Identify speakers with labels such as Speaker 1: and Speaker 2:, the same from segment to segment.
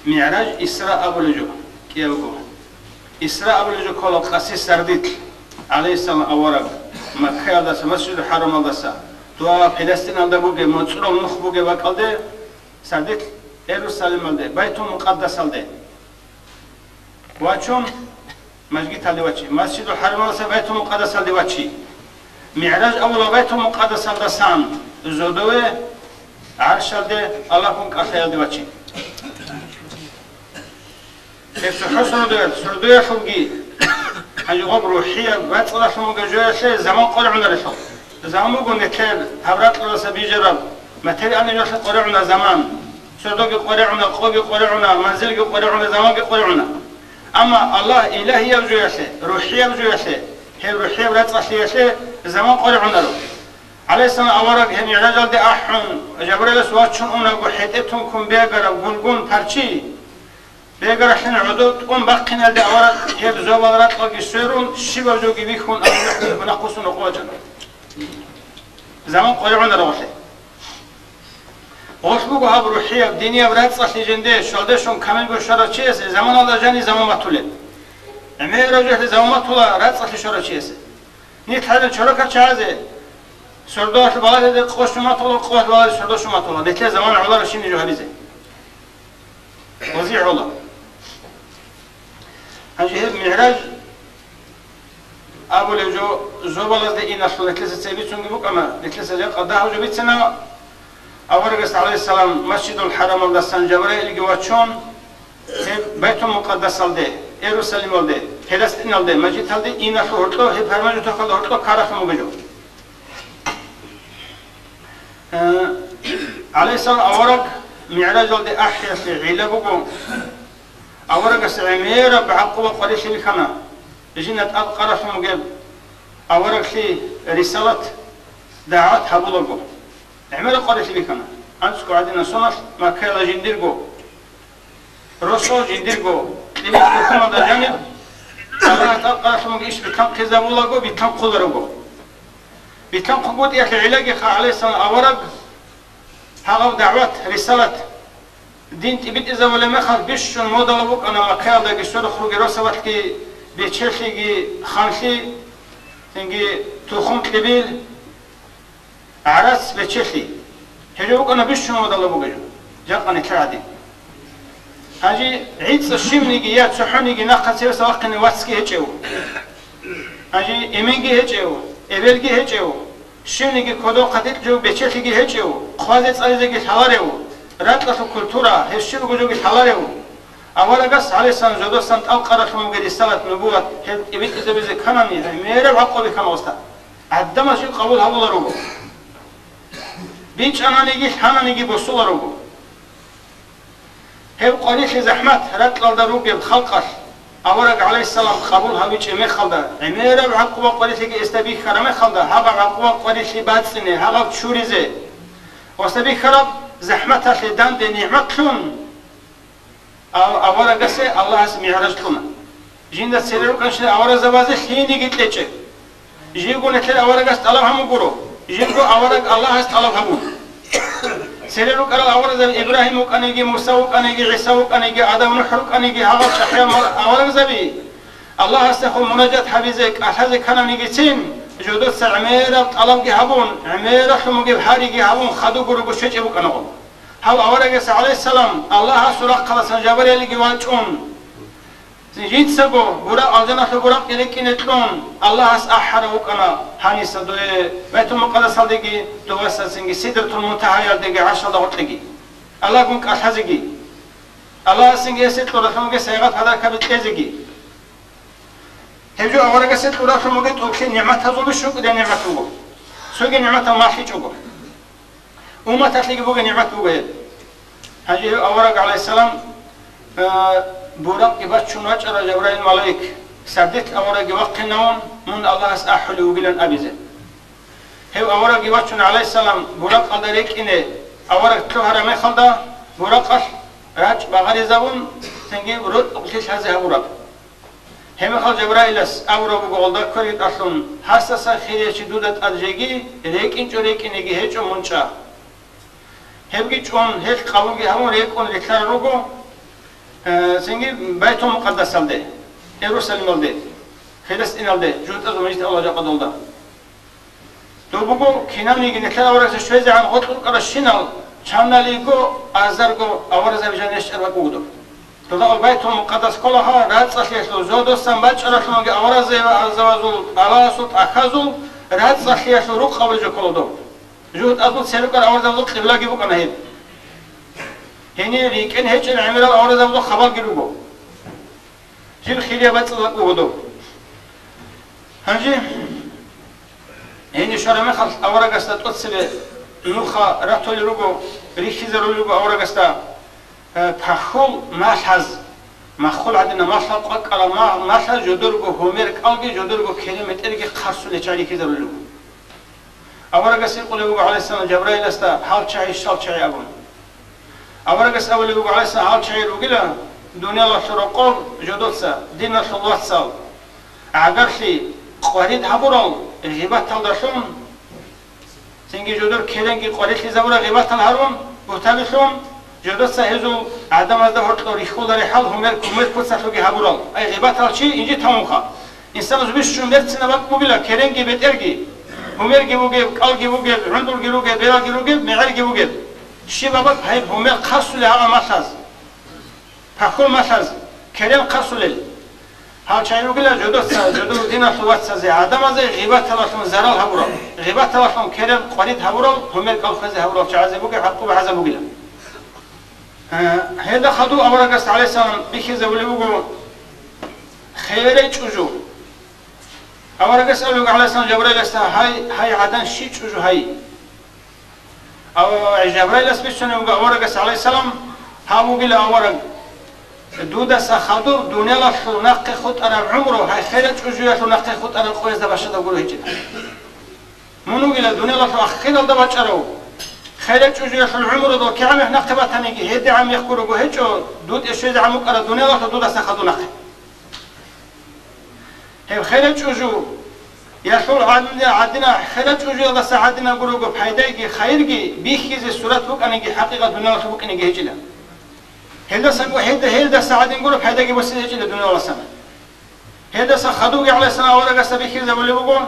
Speaker 1: معراج إسراء أبو لجو كيابو إسراء أبو لجو كل قصي سرديت عليه السلام أورق مكة داس مسجد الحرام داس توا فلسطين دا بوجي مصر نخ بوجي وقلده سرديت يروشلايم الده بيت المقدس الده واتشون مسجد الده واتشي مسجد الحرام داس بيت المقدس الده واتشي معراج أول بيت المقدس الده سان زودوه عرش الده الله كون قصي الده واتشي كيف حصل ده سردوه خلقي هنجوب روحية واتلا شو مجرد زمان قرعنا رشوا زمان مقول نتكلم هبرات الله بيجرب مثل أنا يوش قرعنا زمان سردوق قرعنا قوي قرعنا منزل قرعنا زمان قرعنا أما الله إلهي يبجو يشه روحية يبجو يشه هي روحية واتلا شيء زمان قرعنا له عليه السلام أورق هم يرجع ده أحن جبريل سواتشون أنا قحيتهم كم بيجرب قنقون فرشي بيجر إحنا عدود قوم باقين هذا أوراد هي بزوالات لقي سيرون شباب جو بيكون أمور بنقصون قوتنا زمان قرعنا روحي وشبوه هاب روحية بدينية برات صح لجنده شادشون كمان بشرة چیز زمان الله جانی زمان مطوله امیر رجوع زمان مطوله رات صح لشرة چیز نیت هذا شركة چازه سرداش بالای قوش مطوله قوت بالای سرداش مطوله دیگه زمان الله رشین جوهریزه وزيع الله هنجي معراج أبو لجو زوبلا ده إن أصله لكلسة سبيت سونج بوك أما لكلسة جاء قدها وجبت سنة أورجس عليه السلام مسجد الحرام الله سنجبري الجواتشون بيت المقدس ده يروشلايم ده فلسطين ده مسجد ده إن أصله هرتو هي فرمان جتوا هرتو كارف مبجو عليه السلام أورج معراج ده أحيا في عيلة بقوم أورق سعميرة بعقوبة قريش الكنا جنة أبقرة في مجاب أورق في رسالة دعوات حبولغو عمل قريش الكنا أنسكو عدنا صنف ما كلا جنديرغو رسول جنديرغو لمن يكون هذا جانب الله أبقرة في مجيش بتم كذابولغو بتم قدرغو بتم قبوت يا أخي علاقي عليه السلام أورق هاو دعوات رسالة دين تبيت إذا ولا ما خل بيش الموضة لبوك أنا مكان ده جسور خروج راسبت كي بيتشلي كي خانشي تنجي تخم قبيل عرس بيتشلي هجوك أنا بيش الموضة لبوك جو جاء أنا كعادي هاجي عيد الشيم نيجي يا تسحون يجي ناقة سير سواق إني واتسكي هجوا هاجي إيمينجي هجوا إبلجي هجوا شيم نيجي كودو قديت جو بيتشلي كي هجوا خوازت على ذيك حواره راتلة الكولتورا هالشيء بيجوا يحلله أولا قص عليه السلام جدول سنة أوقات من قديس سنة نبوة يبيت إذا بيزي كناني ميرة بعقوبة كان وسط عدما شيء قبول هبول رجو بيج أنا نيجي حنا نيجي بوصل رجو هي قريش زحمة راتلة دروب يبخلقش أولا عليه السلام قبول هبيج إمي خلدا ميرة بعقوبة قريش يجي استبيك كرامة خلدا هذا عقوبة قريش بعد سنة هذا شوريزه واستبيك كرام زحمتها في دان دي نعمتهم أولا قصة الله اسم يعرجتنا جينا تسيرو كانش أولا زوازي خيني قلت لك يجيقون لك أولا قصة الله هم قروا يجيقوا أولا الله است الله هم سيرو قال أولا زي إبراهيم وكان يجي موسى وكان يجي عيسى وكان يجي آدم ونحر وكان يجي هذا شحيا أولا زبي الله استخو مناجات حبيزك أحد كان يجي سين جودت سعميرة طلب جهبون عميرة حمو جبحاري جهبون خدوا قرب الشجع بكنقول هاو أورجس عليه السلام الله سرق خلاص جبر اللي جواتون جيت سبو برا أجنا في برا كليك نتلون الله أحر وكنا هني سدوه بيت المقدس هذيكي توسط سنجي سيدرة المنتهى هذيكي 10 دقيقة تجي الله كونك أحزجي الله سنجي سيدرة رحمه سيغات هذا كبت كذجي هجو أورجس سيدرة رحمه توكسي نعمة هذول شو كده نعمته سوق نعمته ما في شو وما تطلق بوجه نعمته به هجي أورج عليه السلام بورق يبات شنو أجر جبرائيل ملاك سردت أورج وقت النوم من الله أحلي وبلن أبيزه هو أورج يبات شنو عليه السلام بورق قدرك إنه أورج كهرة ما خلدا بورقش راج بغاري زبون تنجي رد قلتش هذا بورق هم خل جبرائيلس أورج بقولدا كريت أصلاً حساس خيري شدودت أرجعي لكن جوريك إنه هيج ومنشا هبقي جون هيك قبول همون ريكون لكثر روجو Çünkü Beyt-ül Mukaddes aldı. Jerusalem aldı. Filistin aldı. Cühd azı olacak adolda. Dobugo kinamnigi nekla avrak şöyle an otur karşınal çanaligo azargo avar Azerbaycan'da şerba budu. Toda Beyt-ül Mukaddes kolaha rahat sahiyeşlo zodostan başarışnogi avar Azerbaycan'ul alasut akazul rahat sahiyeşlo ruh kabulcu kolodo. Cühd azul serukar avar Azerbaycan'ul kıbla gibi kana hep. Heni riken hiç amiral avar Azerbaycan'ul xabal girugo. Jil xiliya batılak budu. Hangi Heni şarame xal avaragasta totsebe nuxa ratoli rugo rixizero rugo avaragasta tahul mashaz mahul adina mashal qaqala mashal jodurgo homer qalgi jodurgo kilometrge qarsule chali kizero rugo avaragasi qulugo alayhissalam Cebrail asta hal chay shal chay abun avaragas awlugo alayhissalam hal chay rugila dunya la shurqol jodotsa dinna shulwatsal agarshi qarid habural gıybet taldaşım, sen jodur kelengi qarixi zavra gıybet talharun, butabişum, jodur sahizu adam azda hortlo rixuları hal humer kumer kutsafıgi habural. Ay gıybet talçı inci tamamha. İnsan uzbiş şundertsine bak bu bila kelengi betergi, humer gibi kal gibi, rundul gibi, bela gibi, meğer gibi. Şi babak hay humer kasule ha masaz. Pakul masaz, kelen kasulel. Hal çayırugila jodur dina suvatsa ze adam azı gıybet talaşım zaral habural. Gıybet talaşım kerem qarid habural, humer kalfazi habural çaze buge hakkı ve haza bugila. Heda khadu avragas aleyhisselam bikize bile bugu khayre çocuğu. Avragas aleyhisselam Cebrail esta hay adan şi çocuğu hay. Cebrail esbişene bugu avragas aleyhisselam ha bugila avrag دودا سخادو دنیا لا شناق خود أنا عمره هاي خيرت وجوه شناق خود أنا قويس ده باشد أقوله هيك منو إلى دنيا لا خير ده باشرو خيرت وجوه شن عمره ده كعمه نقبة تانيجي هدي عم يخبره جو هيك دود إيش عمك على دنيا لا دودا سخادو نق هي خيرت وجوه يشول عدنا خيرت وجوه ده سعدنا أقوله جو بحيدايجي خيرجي بيخيز السورة بوك أنيجي حقيقة دنيا لا بوك أنيجي هيك هيدا سعدين قولوا بحيدا جي بس يجي لدنيا ولا سنة هيدا سخدوجي على سنة ولا قصة بيخير ذا واللي بقول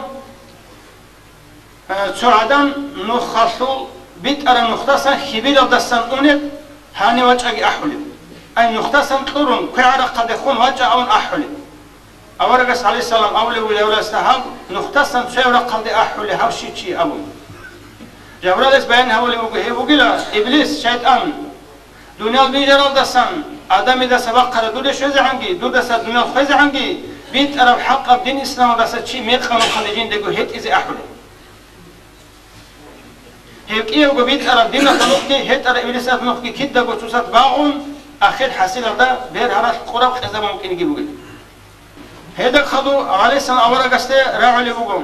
Speaker 1: سعدان نخصو بيت أرى نختصا خبير الدستان أونت هاني وجهي أحولي أي نختصا تورون كي عرق قد يكون وجه أون أحولي أورقس عليه السلام أولي ولا استهاب نختصا سيورق قد أحولي هاوشي شي أبو جبرائيل بيان هولي بقول إبليس شيطان دنیا بیجار دستان آدمی دست وقت دو شوز عنگی دو دست دنیا خیز عنگی بیت عرب حق دین اسلام دست چی میخوان خلیجین دگو هیت از احوله هیکی او بیت عرب دین خلقی هیت عرب ابلیسات نخکی کید دگو توسات باعون آخر حاصل دا بیر هرش قرب خزم ممکن گی بگی هیدک خدو علی السلام اورا گسته راعلی بگم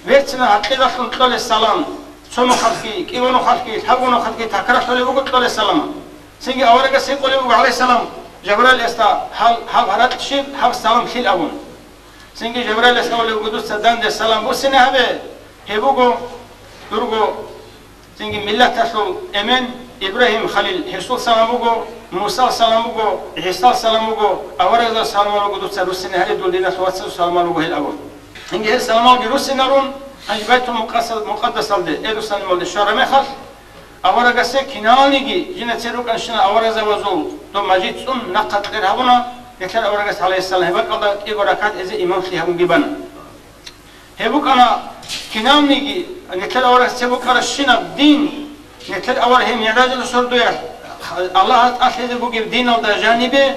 Speaker 1: ویتنا حقی داشتن طول السلام سوم خلقی کیونو خلقی حقونو خلقی تکرش طول بگو طول السلام سنجي أورجا سيقولوا عليه السلام جبرائيل استا هل هرات شيء هل السلام خيل أبون سنجي جبرائيل استا ولي وجود سدان ده السلام بوسنا هبه هبوجو درجو سنجي ملة تشلو أمين إبراهيم خليل حسول سلام بوجو موسى سلام بوجو عيسى سلام بوجو أورجا سلام بوجو تسرسنا هل دولنا سوات سلام بوجو هل أبون سنجي السلام بوجو رسنا رون عن بيت المقدس ده إدو سلام بوجو شرم خل أورجاسة كنالنيجي جينا تروك أنشنا أورجا وزول تو مجيد سون نقد غير هبنا يكلر أورجاس عليه السلام هبك الله إبراكات إذا إمام في هم جبنا هبوك أنا كنالنيجي نكلر أورجاس هبوك أنا الشنا دين نكلر أورهم يعرج الصردو يا الله أخذ بوجي دين الله جانبه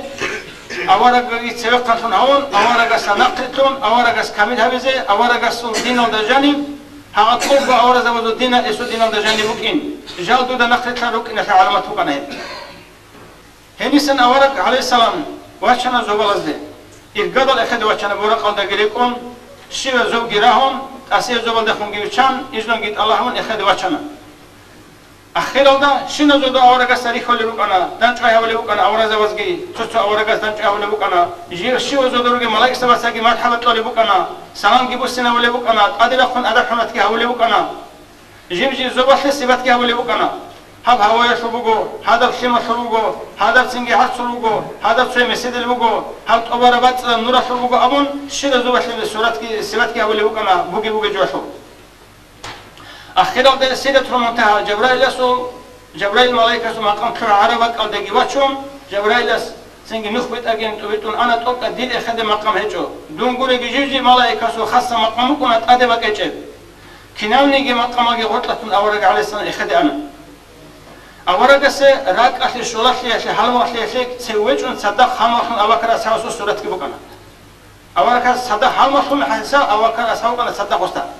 Speaker 1: أورجا يتسوق كنتون هون أورجاس نقدتون أورجاس كامل هبزه أورجاس دين الله جانب هاقول أورز وزو دينا إسو دينا دجاني بوكين جالدو دا نخلت لروك إن علامات بقنا هني سن أورك عليه السلام واشنا زوبالز ده إرقادل أخذ واشنا بورق على دقيقون شيء زوب جراهم أسير زوبال دخون جيوشان إجنون جيت اللهم أخذ واشنا أخير الله شنو زودا أورك سريخ ولا بقنا دانش أيه ولا بقنا أورز وزجي تشو أورك دانش أيه ولا بقنا جير شيء زودا روجي ملاك سباسة مرحبا ولا بقنا سلام جيبوسنا ولا بقنا أدرى خن أدرى حنات كه ولا بقنا جيب زوبا حسبات كه ولا بقنا هب هوايا شبوغو هذا شيما شبوغو هذا سنجي حد شبوغو هذا شيء مسجد البوغو هب أبارة بات نورا شبوغو أبون شيء زوجة سورة كي سبت كي أولي بوكنا بوغي جواشو أخيرا ده سيدة المنتهى جبرائيل ملاك سو مقام كر عربك أو دقي واتشوم جبرائيل سنجي نخبت أجين تويتون أنا توقع ديل أخذ مقام هجو دونغوري جيجي ملاك سو خاصة مقام كونت أدبك أجيب كناوني مقام أجي غطلة أورق عليه السنة أخذ أنا أورق سه راك أخي شولخ ياشي حلم أخي ياشي تسويجون صدق خامخن أوكر أساسو سورة كي بكنا أورق صدق خامخن حسا أوكر أساسو صدق وستا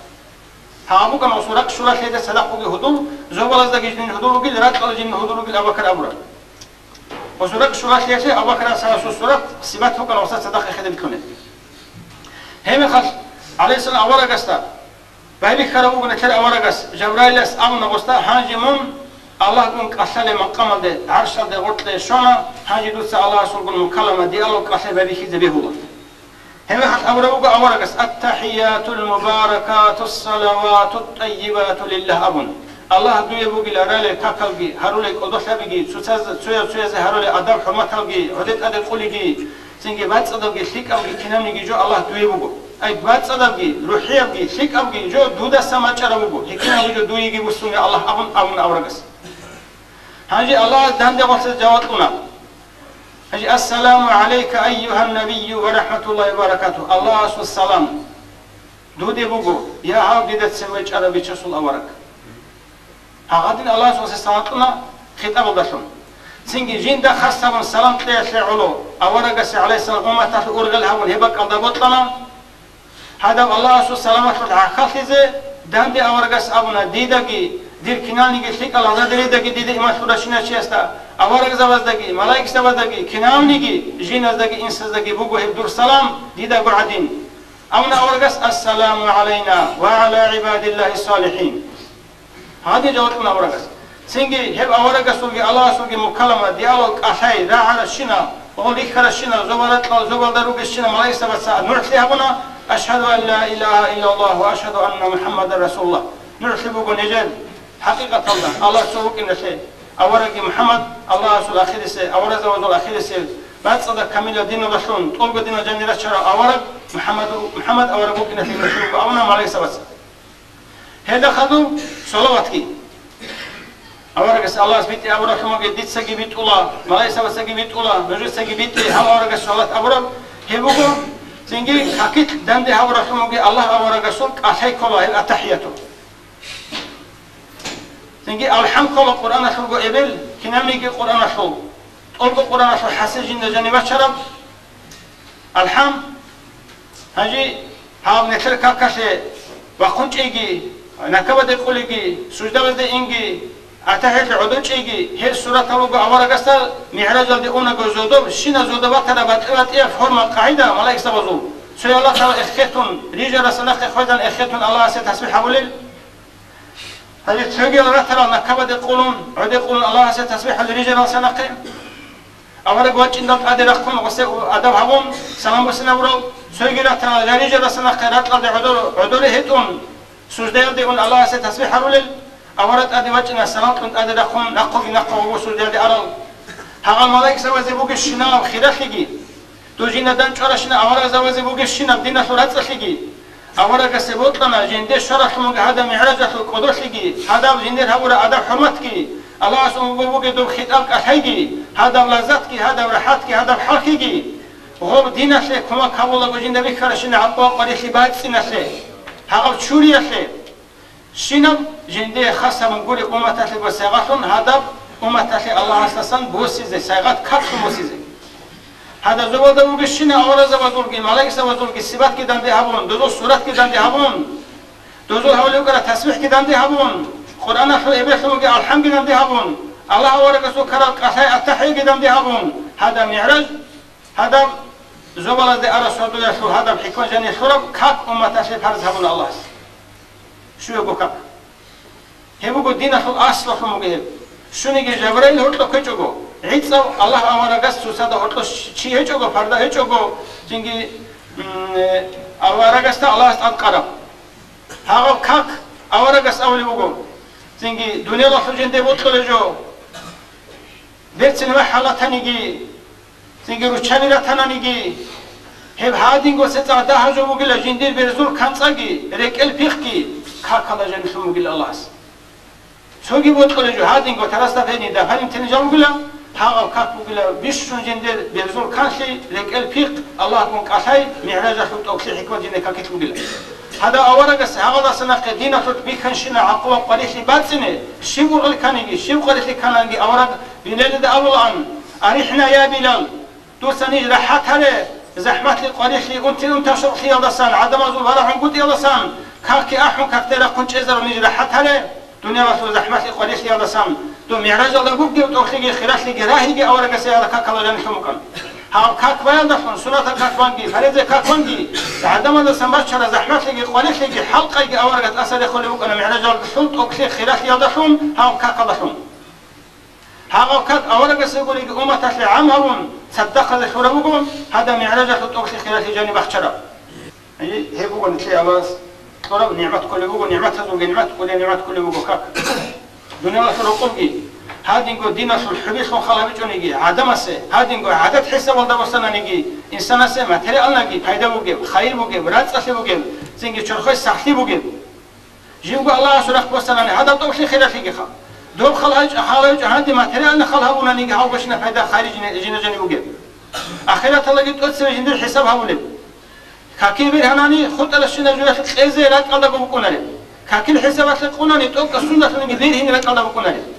Speaker 1: هامو كما سورة شولخ يده صدق بوجي هدول زوال از دقيق جن هدول بوجي راك على جن هدول بوجي أوكر أبورا وسورة شولخ ياشي أوكر أساسو سورة سمات هو كنا وسط صدق أخذ بكونه هم خش عليه السلام أورق استا بعدي خرابو بنكر أورق اس جبرائيل اس أمن وستا حاجمون الله يقول كسل مقام ده عرش ده غرت شنا هاجي دوس الله سبحانه مكلمة دي الله كسل بيخي ذبيه الله هم حتى أورقس التحيات المباركات الصلوات الطيبات لله أبون الله دوي بوجي لرالي كاكلجي هرولي قدوس بيجي سويا هرولي أدب حرمتالجي عدت أدب قوليجي سنجي بات صدقي شيك أبجي كنامني جو الله دوي بوجو أي بات صدقي روحي أبجي شيك أبجي جو دودا سما ترى بوجو هكذا بوجو دوي يجي بسوني الله أبون أورقس هاجي الله دهند وقت جواتنا هاجي السلام عليك أيها النبي ورحمة الله وبركاته الله السلام دودي بوجو يا عبد ده تسويج عربي تشسول أورك هادين الله سبحانه خطاب داشون سنجي جين ده خاصة من سلام تيش علو أورك عليه السلام وما تحت أورجل هون هبك على بطلنا هذا الله سبحانه وتعالى خافزه دهند أورك أبونا ديدقي دير كناني جشيك الله زادري دقي ديد إما شورا شنا شيستا أورق زواج دقي ملاك زواج دقي كناني جي جينا دقي إنسان دقي بوجو هبدور سلام ديدا قعدين أمنا أورقس السلام علينا وعلى عباد الله الصالحين هذه جواتنا أورقس سنجي هب أورقس سوجي الله سوجي مكالمة ديالوج أشاي ذا على الشنا وقول إخر الشنا زوالت زوال دروج الشنا ملاك زواج نرسل هبنا أشهد أن لا إله إلا الله وأشهد أن محمد رسول الله نرسل بوجو نجد حقيقة الله سوق إن شيء أورق محمد الله سول آخر سه أورق زوال آخر سه بعد صدق كامل الدين وبشون طول بدين جنيرة شرع أورق محمد أورق إن شيء مشروع أونا ما ليس بس هذا خذوا صلوات كي أورق الله سبيتي أورق ما جديد سجى بيت الله ما ليس بس سجى بيت الله مجلس سجى بيت هم أورق صلوات أورق هبوكم سنجي حكيت دندي أورق ما جي الله أورق سوق أشيء كله التحياته سنجي الحمد لله القرآن شو قبل كنامي كي القرآن شو ألقى القرآن شو حسج إن جاني بشرب الحمد هجي هاب نكسر كاكشة وخنش إيجي نكبد يقوليجي سجدة بده إنجي أتهيت عدوش إيجي هي سورة تلوجا أورا قصة معراج الدي أونا جزودو شينا زودو بتر بات إيه فورم القاعدة ملاك سبزو سوي الله تعالى إخيتون رجال رسالة إخوان إخيتون الله سيتسبح حوليل هذه تسوي الله ترى نكبد يقولون عد يقولون الله سيتسبح الرجال رسالة أورا قوات إن الله أدرى كم وسه أدب هون سلام بسنا برو سوي الله تعالى رجال رسالة قرات الله عدول هيتون سجدة يدون الله سيتسبح حوليل أورد أدي وجهنا السلام كنت أدرى كم نقو وسجدة أرى هذا الملاك سوى زبوج الشنا وخيرخيجي توجينا دان شرشنا أورا زوى زبوج الشنا بدينا شرات خيجي أورا كسبوتنا جندي شرح مج هذا معراج القدوسيجي هذا جندي هورا أدب حرمتكي الله سبحانه بوج دوب خطاب أحيجي هذا لذاتكي هذا راحتكي هذا حركيجي وهو دينا شيء كم كابولا جندي بخرشنا عطوا قريش بعد سنة شيء هذا شورية شيء شنب جندي خاصة من قولي أمتك بسيغاتون هذا أمتك الله أساساً بوسيزي سيغات كاتف بوسيزي هذا زوال دوغي الشنا أولا زوال دوغي ملاك زوال دوغي السبات كي داندي هابون دوزو سورات كي داندي هابون دوزو هولي وكرا تسبيح كي داندي هابون قرآن أحلو إبريخ وقي الحمد كي داندي هابون الله ورق سو كرا قصاي التحيي كي داندي هابون هذا معراج هذا زوال دي أرى سودو يشو هذا بحكوان جاني شرب كاك أمتك فرز هابون الله شو يقول كم؟ هبو قدينا في الأصل في مجيب شو نيجي جبرائيل هرتو كيجوجو عيسى الله أمر قص سوسادا هرتو شيء هيجوجو فردا هيجوجو جنگي أمر قص الله أذكره هاو كاك أمر قص أولي بقول زنگی دنیا لطف جنده بود کلجو برسن و حالتانیگی زنگی رو چمی را تنانیگی هب هادینگو ستا ده جو مگل جندیر برزول کانساگی رکل پیخکی کاکالا جنسو مگل الله است چوگی بود کلجو هادینگو تراستا فنی ده فنی تنجام مگلا هاو کاک مگلا بیشون جندیر برزول کانسی رکل پیخ الله کن کاسای معراج خود اوکسی حکمت جنده کاکت مگلا هذا أورجس هذا سنة قدينة بيكنشنا عقوة قريشي باتسنة شيبو الكانيجي شيبو قريشي كانانجي أورج بلاد أولان أريحنا يا بلال دوسني راحت هله زحمة القريشي أنت شرخي يلا سان عدم أزول ولا عنقود يلا سان كاكي أحم كاكتير كنت إزر نيجي راحت هله دنيا رسول زحمة القريشي يلا سان دو معراج الله بوجي وتوخيجي خلاص لي جراهيجي أورجس يلا كاكلا جاني شمكان هاو كاك بايل دفن سنة كاك بانجي فريزة كاك بانجي عندما هذا سنبات شرا زحمات لقي قوليش لقي حلقة لقي أورقة أسد يخلي بك أنا معنا جال سلط أكسي خلاف يضحون هاو كاك دفن هاو كاك أورقة سيقول لقي أمة تسلي عمهم صدق هذا شورا بكم هذا معنا سلط أكسي خلاف جاني بخشرا هي بقول نتلي الله طرب نعمة كل بقول نعمة هذو نعمة كل نعمة كل بقول كاك دنيا الله سرقومي هادينگو دينا سول حبيس خون خلاوي چونيگي عدم اسه هادينگو عادت حساب ولدا وسنانيگي انسان اسه ماتريال نگي فايدا بوگي خير بوگي راز اسه بوگي زنگي چرخوي سختي بوگي جينگو الله سورخ وسناني هذا توشي خلافيگي خا دول خلاج حالج هادي ماتريال نخلها ونانيگي هاو بشنا فايدا خارج جينا جني بوگي اخرت الله گيت قدس جندر حساب هاولي كاكي بير هناني خط الشنا جوات خيزه لا قلدا بوكوناري كاكي الحسابات قوناني توك سنه نگي دير هنا قلدا بوكوناري